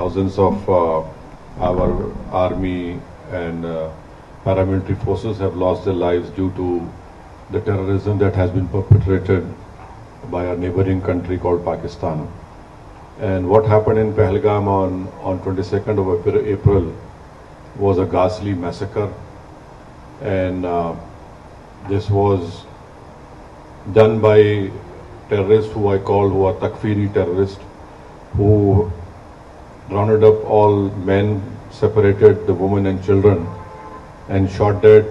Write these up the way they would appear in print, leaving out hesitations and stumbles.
thousands of our army and paramilitary forces have lost their lives due to the terrorism that has been perpetrated by our neighboring country called Pakistan. And what happened in Pahalgam on 22nd of April was a ghastly massacre, and this was done by terrorists who are Takfiri terrorists, who rounded up all men, separated the women and children, and shot dead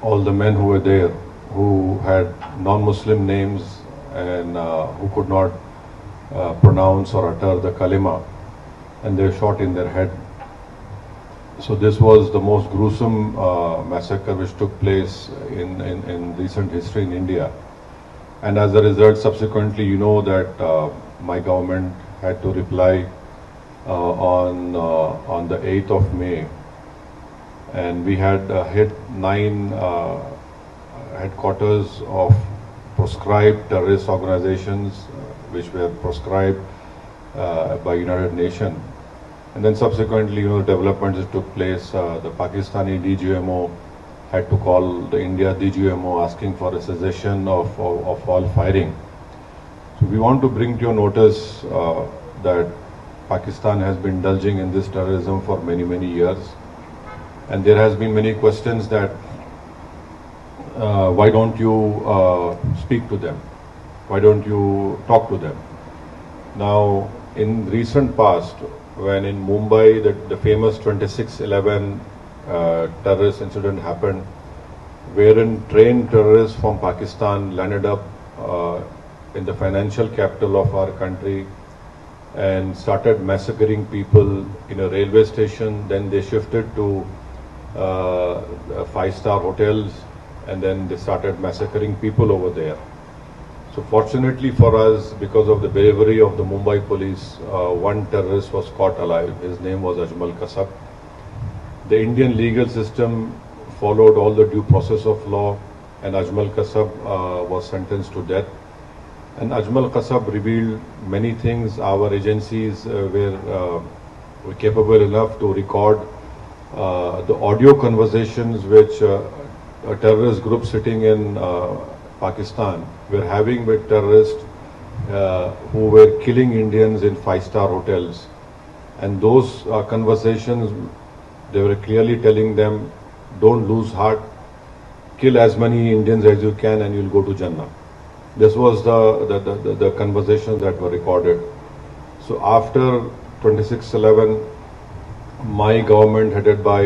all the men who were there, who had non-Muslim names and who could not pronounce or utter the kalima, and they were shot in their head. So this was the most gruesome massacre which took place in recent history in India. And as a result, subsequently, you know that my government had to reply on the 8th of May. And we had hit 9 headquarters of proscribed terrorist organizations which were proscribed by United Nations. And then subsequently, developments that took place. The Pakistani DGMO had to call the India DGMO asking for a cessation of all firing. So we want to bring to your notice that Pakistan has been indulging in this terrorism for many, many years. And there has been many questions that why don't you speak to them? Why don't you talk to them? Now, in recent past, when in Mumbai the famous 26/11 terrorist incident happened, wherein trained terrorists from Pakistan landed up in the financial capital of our country and started massacring people in a railway station. Then they shifted to 5-star hotels, and then they started massacring people over there. So fortunately for us, because of the bravery of the Mumbai police, one terrorist was caught alive. His name was Ajmal Kasab. The Indian legal system followed all the due process of law, and Ajmal Kasab was sentenced to death. And Ajmal Kasab revealed many things. Our agencies were capable enough to record the audio conversations which a terrorist group sitting in Pakistan were having with terrorists who were killing Indians in 5-star hotels. And those conversations, they were clearly telling them, don't lose heart, kill as many Indians as you can and you'll go to Jannah. This was the conversations that were recorded. So after 26/11, my government headed by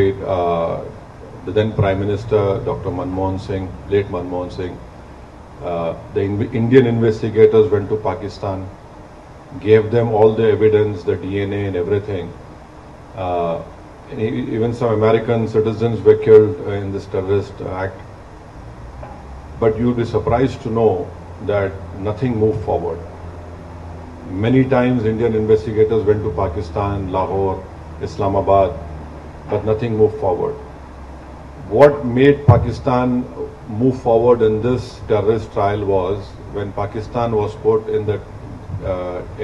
the then Prime Minister, Dr. Manmohan Singh, late Manmohan Singh, the Indian investigators went to Pakistan, gave them all the evidence, the DNA and everything. And even some American citizens were killed in this terrorist act. But you'll be surprised to know that nothing moved forward. Many times Indian investigators went to Pakistan, Lahore, Islamabad, but nothing moved forward. What made Pakistan move forward in this terrorist trial was when Pakistan was put in the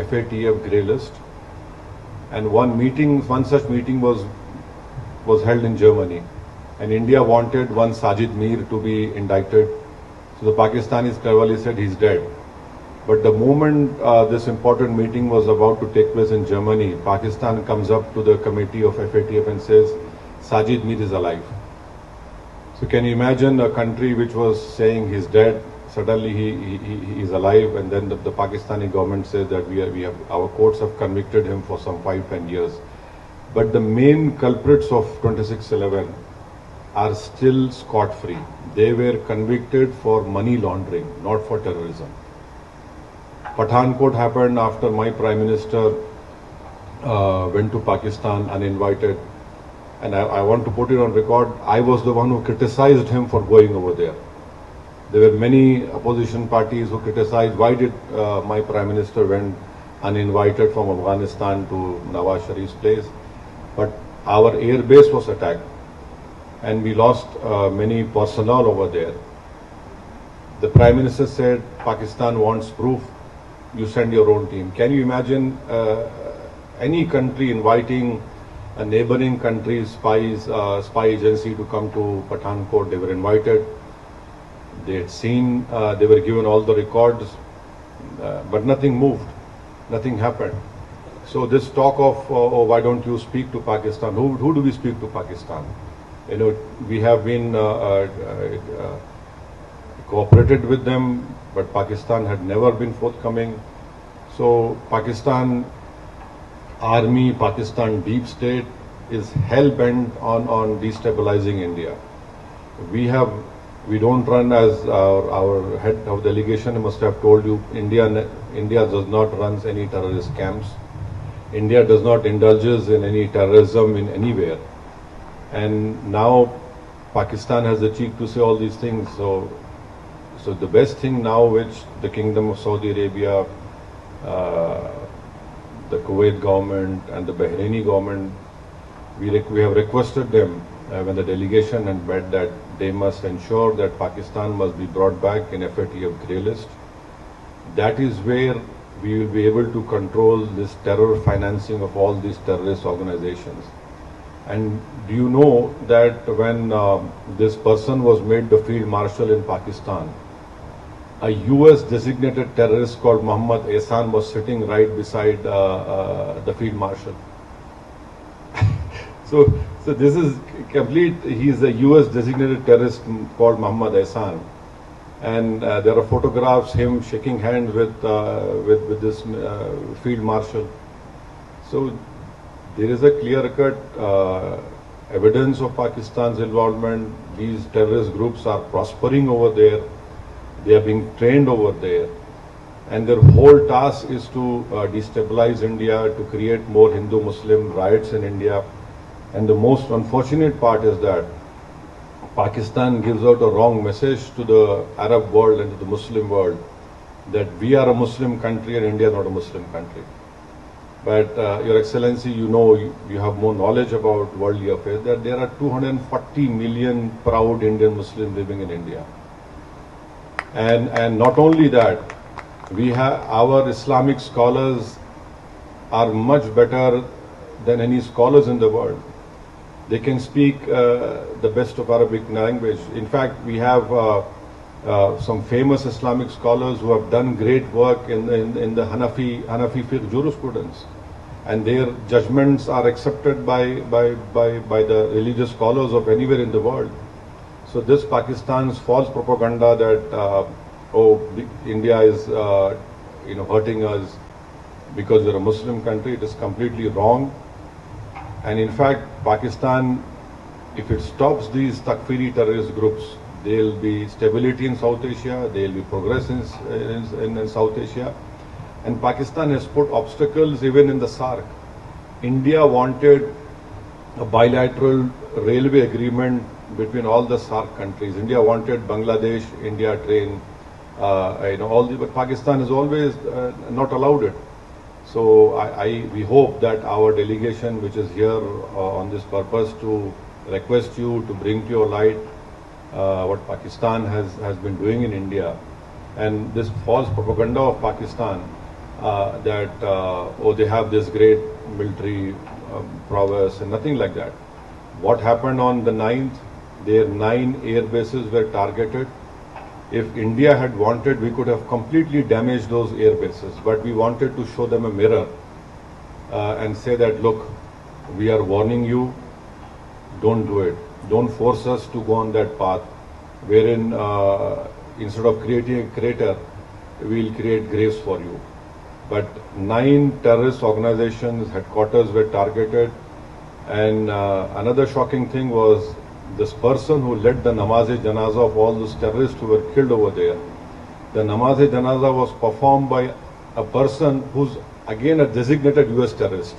FATF grey list, and one such meeting was held in Germany, and India wanted one Sajid Mir to be indicted. So the Pakistanis cleverly said he's dead. But the moment this important meeting was about to take place in Germany, Pakistan comes up to the committee of FATF and says, Sajid Mir is alive. So can you imagine a country which was saying he's dead, suddenly he is alive, and then the Pakistani government says that our courts have convicted him for some 5-10 years. But the main culprits of 26/11 are still scot-free. They were convicted for money laundering, not for terrorism. Pathankot happened after my Prime Minister went to Pakistan uninvited. And I want to put it on record, I was the one who criticized him for going over there. There were many opposition parties who criticized, why did my Prime Minister went uninvited from Afghanistan to Nawaz Sharif's place? But our air base was attacked, and we lost many personnel over there. The Prime Minister said, Pakistan wants proof, you send your own team. Can you imagine any country inviting a neighboring country's spy agency to come to Pathankot. They were invited. They had seen, they were given all the records, but nothing moved, nothing happened. So this talk of, oh, why don't you speak to Pakistan? Who do we speak to Pakistan? You know, we have been cooperated with them, but Pakistan had never been forthcoming. So Pakistan army, Pakistan deep state is hell-bent on destabilizing India. We don't run, as our head of delegation must have told you, India does not run any terrorist camps. India does not indulges in any terrorism in anywhere. And now Pakistan has the cheek to say all these things. So the best thing now which the Kingdom of Saudi Arabia, the Kuwait government and the Bahraini government, we have requested them when the delegation had met that they must ensure that Pakistan must be brought back in FATF grey list. That is where we will be able to control this terror financing of all these terrorist organizations. And do you know that when this person was made the field marshal in Pakistan, a US designated terrorist called Muhammad Ehsan was sitting right beside the field marshal. So this is complete. He is a US designated terrorist called Muhammad Ehsan, and there are photographs him shaking hands with this field marshal. So there is a clear-cut evidence of Pakistan's involvement. These terrorist groups are prospering over there. They are being trained over there, and their whole task is to destabilize India, to create more Hindu-Muslim riots in India. And the most unfortunate part is that Pakistan gives out a wrong message to the Arab world and to the Muslim world that we are a Muslim country and India is not a Muslim country. But Your Excellency, you know, you have more knowledge about worldly affairs, that there are 240 million proud Indian Muslims living in India. And not only that, we have our Islamic scholars are much better than any scholars in the world. They can speak the best of Arabic language. In fact, we have some famous Islamic scholars who have done great work in the Hanafi fiqh jurisprudence, and their judgments are accepted by the religious scholars of anywhere in the world. So this Pakistan's false propaganda that India is hurting us because we're a Muslim country, it is completely wrong. And in fact, Pakistan, if it stops these Takfiri terrorist groups, there will be stability in South Asia, there will be progress in South Asia. And Pakistan has put obstacles even in the SAARC. India wanted a bilateral railway agreement between all the SAARC countries. India wanted Bangladesh, India train, but Pakistan has always not allowed it. So we hope that our delegation, which is here on this purpose to request you to bring to your light what Pakistan has been doing in India, and this false propaganda of Pakistan that they have this great military prowess and nothing like that. What happened on the 9th? Their 9 air bases were targeted. If India had wanted, we could have completely damaged those air bases, but we wanted to show them a mirror and say that, look, we are warning you, don't do it. Don't force us to go on that path, wherein instead of creating a crater, we'll create graves for you. But 9 terrorist organizations' headquarters were targeted, and another shocking thing was this person who led the namaz-e-janaza of all those terrorists who were killed over there. The namaz-e-janaza was performed by a person who's again a designated US terrorist.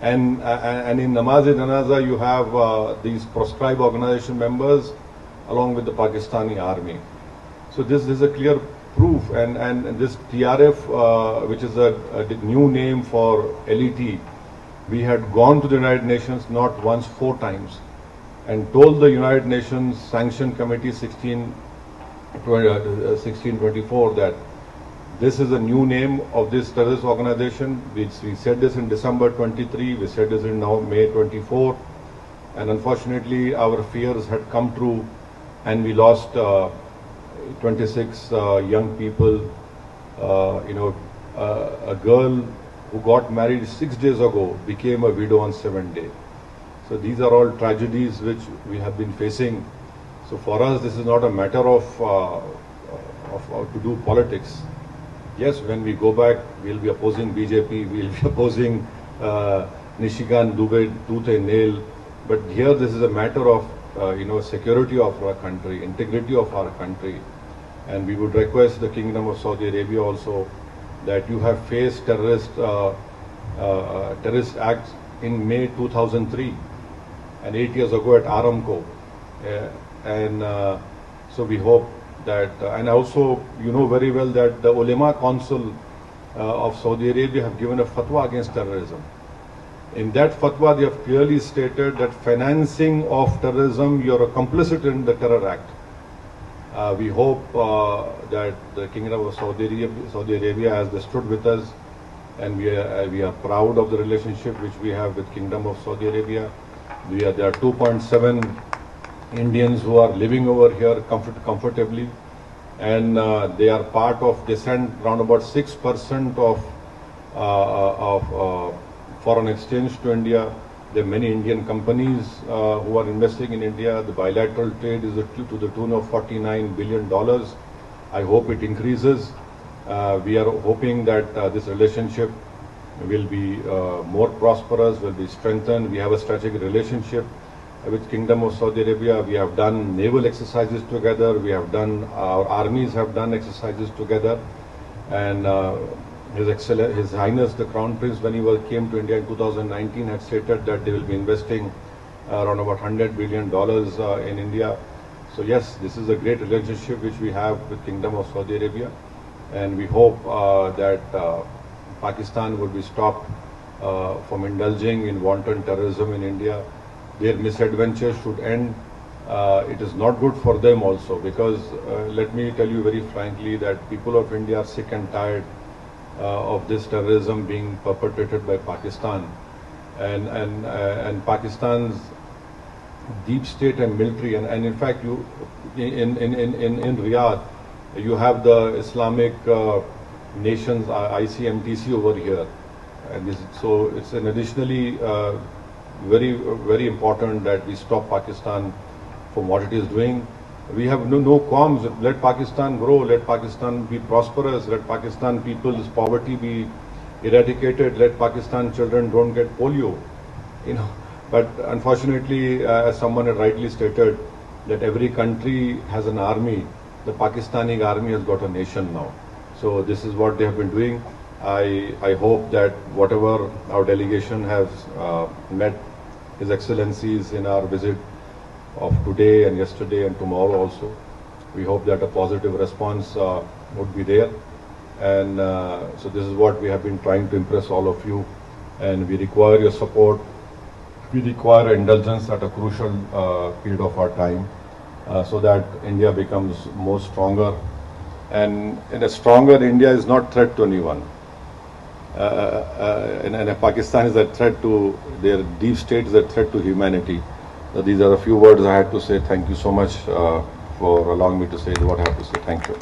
And in namaz-e-janaza you have these proscribed organization members along with the Pakistani army. So this is a clear proof, and this TRF, which is a new name for LET, we had gone to the United Nations not once, 4 times, and told the United Nations Sanction Committee 1624 that This is a new name of this terrorist organization. We said this in December 23, we said this in now May 24, and unfortunately our fears had come true and we lost 26 young people. A girl who got married 6 days ago became a widow on 7th day. So these are all tragedies which we have been facing. So for us, this is not a matter of to do politics. Yes, when we go back, we'll be opposing BJP, we'll be opposing Nishikant Dubey tooth and nail. But here, this is a matter of security of our country, integrity of our country, and we would request the Kingdom of Saudi Arabia also that you have faced terrorist acts in May 2003 and 8 years ago at Aramco, so we hope that, and also you know very well that the Ulema Council of Saudi Arabia have given a fatwa against terrorism. In that fatwa, they have clearly stated that financing of terrorism, you are complicit in the terror act. We hope that the Kingdom of Saudi Arabia has stood with us, and we are proud of the relationship which we have with Kingdom of Saudi Arabia. There are 2.7 Indians who are living over here comfortably, and they are part of, they send around about 6% of foreign exchange to India. There are many Indian companies who are investing in India. The bilateral trade is to the tune of $49 billion. I hope it increases. We are hoping that this relationship will be more prosperous, will be strengthened. We have a strategic relationship with Kingdom of Saudi Arabia. We have done naval exercises together. We have done, our armies have done exercises together. And His Highness the Crown Prince, when he came to India in 2019, had stated that they will be investing around about $100 billion in India. So yes, this is a great relationship which we have with Kingdom of Saudi Arabia, and we hope that Pakistan will be stopped from indulging in wanton terrorism in India. Their misadventure should end. It is not good for them also, because let me tell you very frankly that people of India are sick and tired of this terrorism being perpetrated by Pakistan, and Pakistan's deep state and military, and in fact you in Riyadh you have the Islamic nations ICMTC over here, and so it's an additionally very important that we stop Pakistan from what it is doing. We have no qualms. Let Pakistan grow. Let Pakistan be prosperous. Let Pakistan people's poverty be eradicated. Let Pakistan children don't get polio. But unfortunately, as someone had rightly stated, that every country has an army. The Pakistani army has got a nation now. So this is what they have been doing. I hope that whatever our delegation has met His Excellencies in our visit of today and yesterday and tomorrow also, we hope that a positive response would be there. And so this is what we have been trying to impress all of you, and we require your support. We require indulgence at a crucial period of our time, so that India becomes more stronger. And in a stronger India is not threat to anyone. And Pakistan is a threat to, their deep state is a threat to humanity. So these are a few words I had to say. Thank you so much for allowing me to say what I have to say. Thank you.